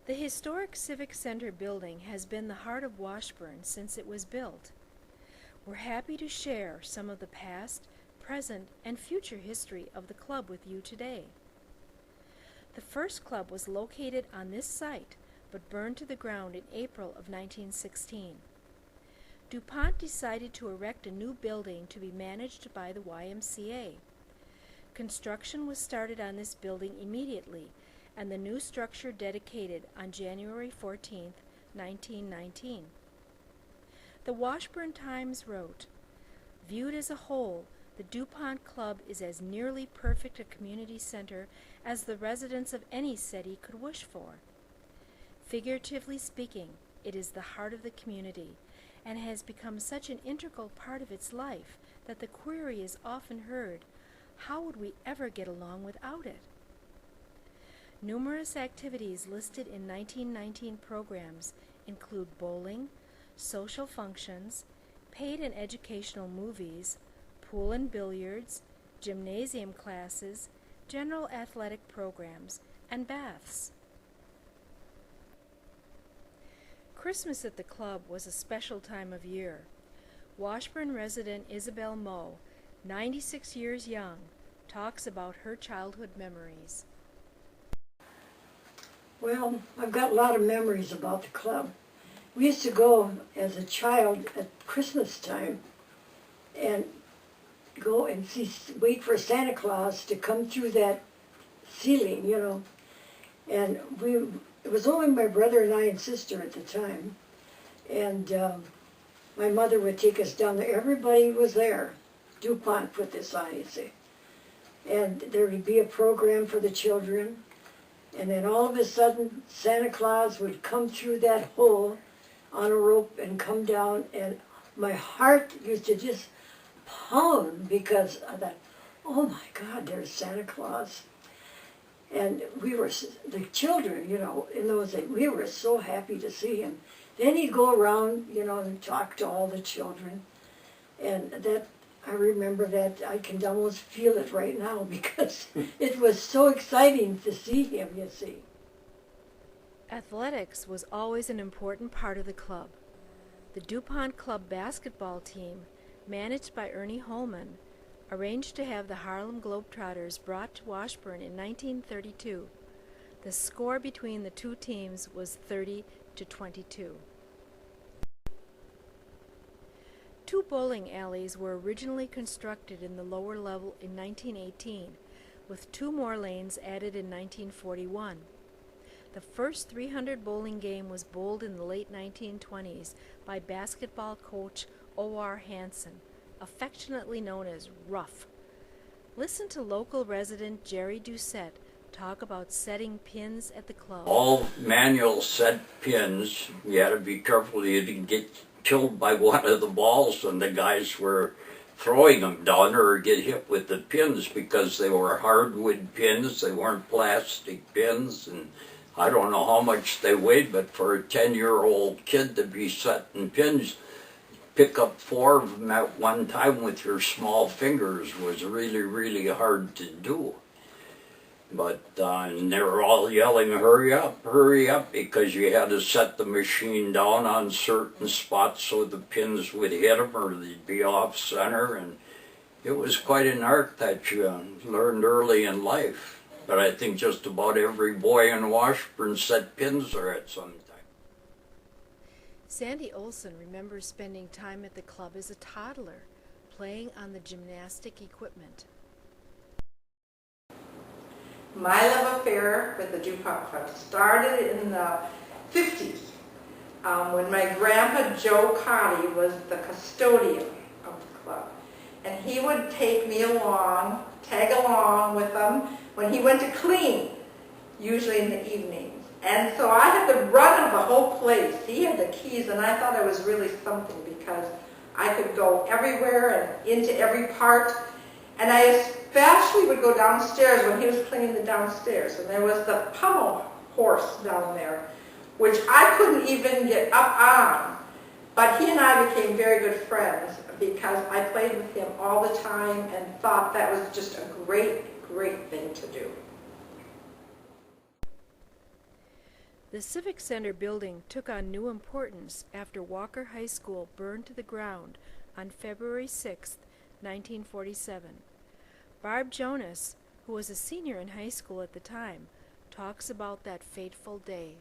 The historic Civic Center building has been the heart of Washburn since it was built. We're happy to share some of the past, present, and future history of the club with you today. The first club was located on this site, but burned to the ground in April of 1916. DuPont decided to erect a new building to be managed by the YMCA. Construction was started on this building immediately, and the new structure dedicated on January 14, 1919. The Washburn Times wrote, "Viewed as a whole, the DuPont Club is as nearly perfect a community center as the residents of any city could wish for. Figuratively speaking, it is the heart of the community, and has become such an integral part of its life that the query is often heard, how would we ever get along without it?" Numerous activities listed in 1919 programs include bowling, social functions, paid and educational movies, pool and billiards, gymnasium classes, general athletic programs, and baths. Christmas at the club was a special time of year. Washburn resident Isabel Moe, 96 years young, talks about her childhood memories. Well, I've got a lot of memories about the club. We used to go as a child at Christmas time and go and wait for Santa Claus to come through that ceiling, And it was only my brother and I and sister at the time. And my mother would take us down there. Everybody was there. DuPont put this on, you see. And there would be a program for the children. And then all of a sudden, Santa Claus would come through that hole on a rope and come down, and my heart used to just pound because I thought, oh my God, there's Santa Claus. And we were, the children, in those days, we were so happy to see him. Then he'd go around, and talk to all the children. And that, I remember that, I can almost feel it right now because it was so exciting to see him, you see. Athletics was always an important part of the club. The DuPont Club basketball team, managed by Ernie Holman, arranged to have the Harlem Globetrotters brought to Washburn in 1932. The score between the two teams was 30-22. Two bowling alleys were originally constructed in the lower level in 1918, with two more lanes added in 1941. The first 300 bowling game was bowled in the late 1920s by basketball coach O.R. Hansen, affectionately known as Rough. Listen to local resident Jerry Doucette talk about setting pins at the club. All manual set pins, you had to be careful you didn't get killed by one of the balls when the guys were throwing them down or get hit with the pins because they were hardwood pins, they weren't plastic pins, and I don't know how much they weighed, but for a 10-year-old kid to be setting pins, pick up 4 of them at one time with your small fingers was really, really hard to do. But and they were all yelling, hurry up, because you had to set the machine down on certain spots so the pins would hit them or they'd be off center. And it was quite an art that you learned early in life. But I think just about every boy in Washburn set pins there at some time. Sandy Olson remembers spending time at the club as a toddler, playing on the gymnastic equipment. My love affair with the DuPont Club started in the 50s when my grandpa Joe Cotty was the custodian of the club. And he would take me along, tag along with him when he went to clean, usually in the evenings. And so I had the run of the whole place. He had the keys, and I thought it was really something because I could go everywhere and into every part. And I especially would go downstairs when he was cleaning the downstairs. And there was the pommel horse down there, which I couldn't even get up on. But he and I became very good friends because I played with him all the time and thought that was just a great, great thing to do. The Civic Center building took on new importance after Walker High School burned to the ground on February 6, 1947. Barb Jonas, who was a senior in high school at the time, talks about that fateful day.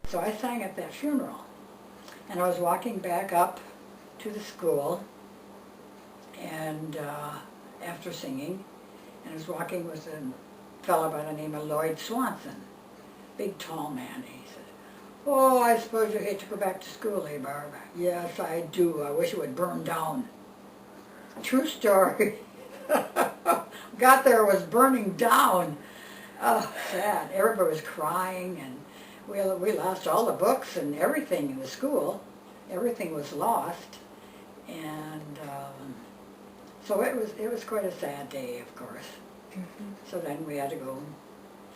So I sang at that funeral, and I was walking back up to the school, and after singing, and I was walking with a fellow by the name of Lloyd Swanson, big tall man. He said, "Oh, I suppose you hate to go back to school, eh, Barb?" "Yes, I do. I wish it would burn down." True story. Got there, it was burning down. Oh, sad. Everybody was crying, and we lost all the books and everything in the school. Everything was lost, and so it was quite a sad day, of course. Mm-hmm. So then we had to go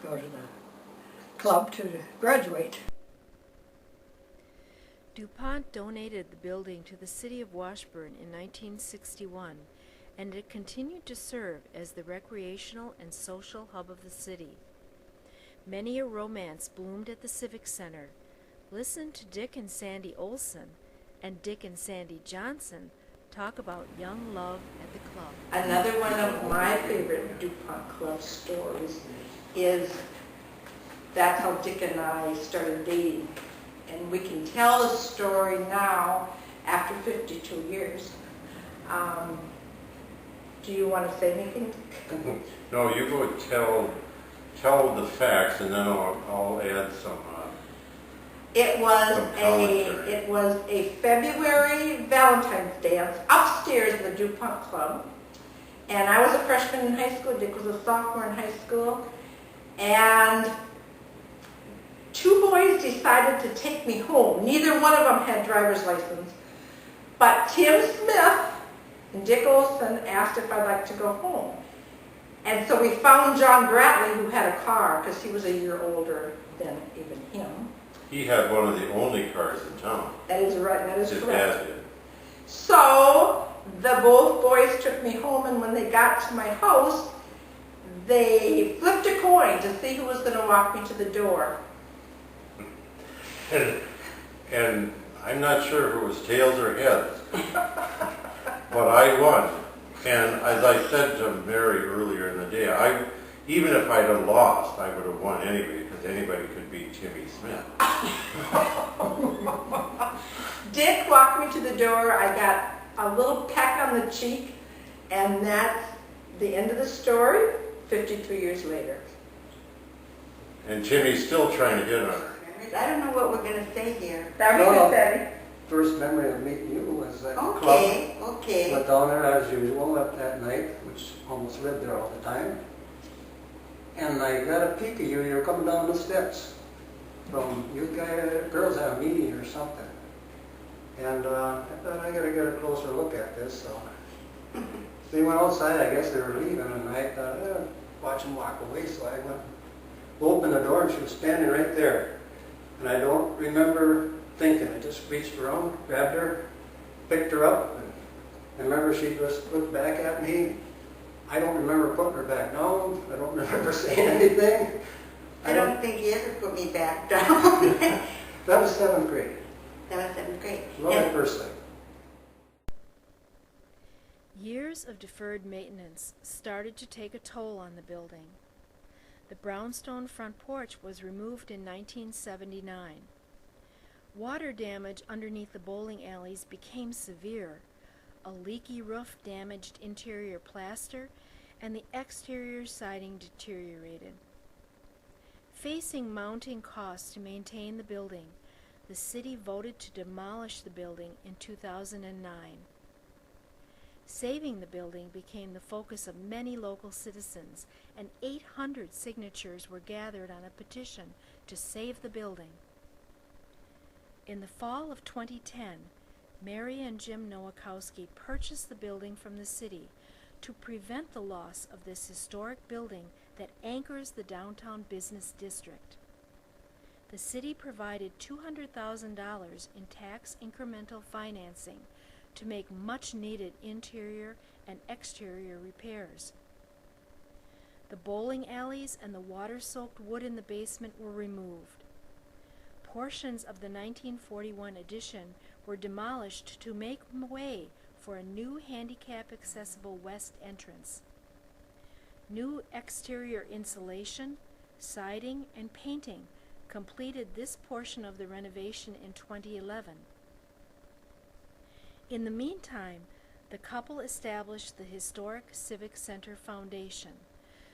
to the club to graduate. DuPont donated the building to the city of Washburn in 1961, and it continued to serve as the recreational and social hub of the city. Many a romance bloomed at the Civic Center. Listen to Dick and Sandy Olson and Dick and Sandy Johnson talk about young love at the club. Another one of my favorite DuPont Club stories is that's how Dick and I started dating. And we can tell the story now after 52 years. Do you want to say anything? No, you go tell the facts, and then I'll add some. It was a February Valentine's dance upstairs in the DuPont Club, and I was a freshman in high school. Dick was a sophomore in high school, and two boys decided to take me home. Neither one of them had driver's license, but Tim Smith and Dick Olson asked if I'd like to go home. And so we found John Bratley, who had a car, because he was a year older than even him. He had one of the only cars in town. That is right, that is His correct. dad did. So the both boys took me home, and when they got to my house, they flipped a coin to see who was going to walk me to the door. And I'm not sure if it was tails or heads, but I won. And as I said to Mary earlier in the day, even if I'd have lost, I would have won anyway, because anybody could beat Timmy Smith. Dick walked me to the door. I got a little peck on the cheek, and that's the end of the story 52 years later. And Timmy's still trying to hit on her. I don't know what we're going to say here. That was good, Betty. First memory of meeting you was at the club. Okay. Went down there as usual at that night, which almost lived there all the time. And I got a peek of you. You were coming down the steps from girls had a meeting or something. And I thought I got to get a closer look at this. So they went outside. I guess they were leaving, and I thought, watch them walk away. So I went, opened the door, and she was standing right there. And I don't remember thinking. I just reached around, grabbed her, picked her up, and I remember she just looked back at me. I don't remember putting her back down. I don't remember saying anything. I don't think he ever put me back down. That was 7th grade. That was 7th grade. Love at first sight. Years of deferred maintenance started to take a toll on the building. The brownstone front porch was removed in 1979. Water damage underneath the bowling alleys became severe. A leaky roof damaged interior plaster, and the exterior siding deteriorated. Facing mounting costs to maintain the building, the city voted to demolish the building in 2009. Saving the building became the focus of many local citizens, and 800 signatures were gathered on a petition to save the building. In the fall of 2010, Mary and Jim Nowakowski purchased the building from the city to prevent the loss of this historic building that anchors the downtown business district. The city provided $200,000 in tax incremental financing to make much-needed interior and exterior repairs. The bowling alleys and the water-soaked wood in the basement were removed. portions of the 1941 addition were demolished to make way for a new handicap-accessible west entrance. New exterior insulation, siding, and painting completed this portion of the renovation in 2011. In the meantime, the couple established the historic Civic Center Foundation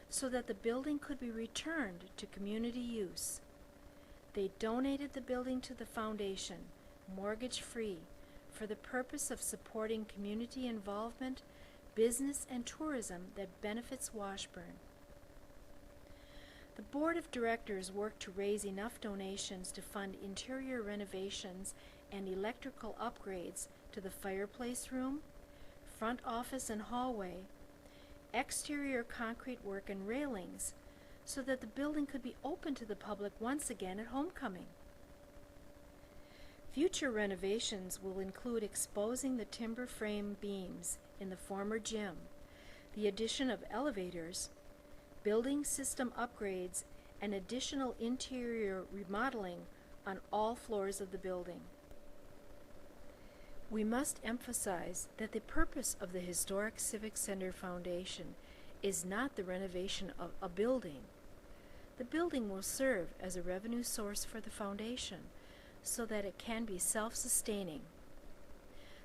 so that the building could be returned to community use. They donated the building to the foundation, mortgage-free, for the purpose of supporting community involvement, business, and tourism that benefits Washburn. The board of directors worked to raise enough donations to fund interior renovations and electrical upgrades to the fireplace room, front office and hallway, exterior concrete work and railings, so that the building could be open to the public once again at homecoming. Future renovations will include exposing the timber frame beams in the former gym, the addition of elevators, building system upgrades, and additional interior remodeling on all floors of the building. We must emphasize that the purpose of the Historic Civic Center Foundation is not the renovation of a building. The building will serve as a revenue source for the foundation so that it can be self-sustaining.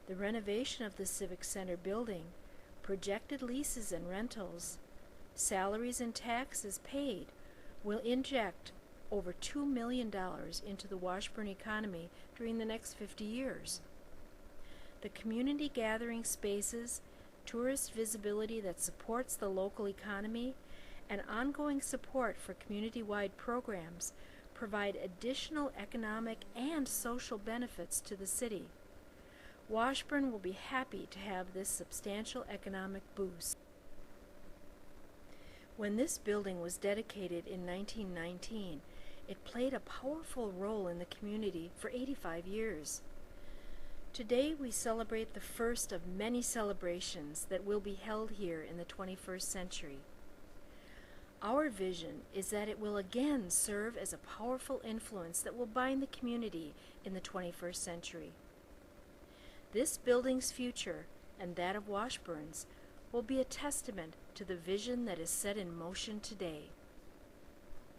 The renovation of the Civic Center building, projected leases and rentals, salaries and taxes paid will inject over $2 million into the Washburn economy during the next 50 years. The community gathering spaces, tourist visibility that supports the local economy, and ongoing support for community-wide programs provide additional economic and social benefits to the city. Washburn will be happy to have this substantial economic boost. When this building was dedicated in 1919, it played a powerful role in the community for 85 years. Today we celebrate the first of many celebrations that will be held here in the 21st century. Our vision is that it will again serve as a powerful influence that will bind the community in the 21st century. This building's future, and that of Washburn's, will be a testament to the vision that is set in motion today.